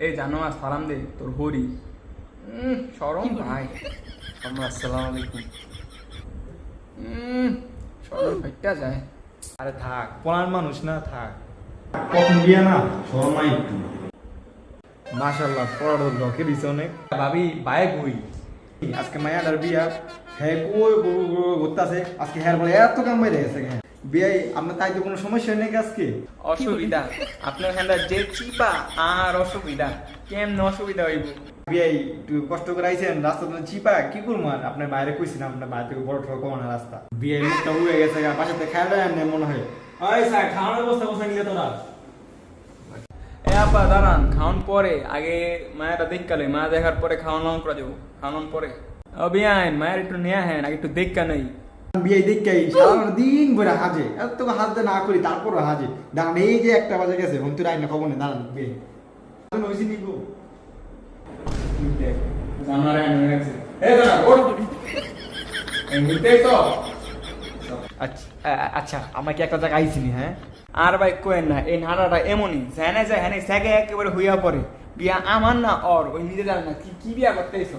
এই জানোয়ার সালাম দে তোর হরি শরম ভাই। আসসালামু আলাইকুম। শরম ফাইটা যায়। আরে থাক, পলান মানুষ না, থাক। প্রথম বিয়া না, শরম নাই একটু। মাশাআল্লাহ, পড়ার লকে দিছে অনেক। ভাবি বায়ে কই? আজকে মায়াডার বিয়া, হ্যাঁ কই ঘুরতাছে আজকে, হ্যাঁ বলে এত কাম বাইরে গেছে। হ্যাঁ বিয়াই আপনার তাই তো কোনো সমস্যা নেই আজকে? অসুবিধা আপনার হ্যান্ডা যে চিপা আর অসুবিধা কেমন অসুবিধা হইব? বিয়াই একটু কষ্ট করে আইছেন, রাস্তা তো চিপা কি করবো আর? আপনার বাইরে কইছিলাম আপনার বাইরে থেকে বড় ঠক না রাস্তা। বিয়াই মুখটা উড়ে গেছে, পাশাতে খেয়াল নেই মনে হয়। ওই স্যার, খাওয়ানোর ব্যবস্থা করছেন নিলে তোরা? এ আপা দাঁড়ান, খাওয়ান পরে, আগে মায়েরা দেখকালে, মা দেখার পরে খাওয়ান করে দেবো, খাওয়ানোর পরে। অবিয়ান মায়ের একটু নেয়া হ্যাঁ, আগে একটু দেখা নেই। বিয়াই দেখকাই সারা দিন ভরে হাজে, এত হাজতে না করি তারপরও হাজে। দাঁড়ান, এই যে 1টা বাজে গেছে, এখন তুই রাইনা খবর নেই। দাঁড়ান বিয়ে হয়েছি নিবো। আচ্ছা আমাকে একটা জায়গা আইছিনি। হ্যাঁ আর ভাই কোয়েন না, এই নাড়াটা এমনই জানে যায় হ্যাঁ স্যাগে একেবারে হইয়া পড়ে। বিয়া আমার না ওর, ওই নিজে জানে না কি কি বিয়া করতে এসো।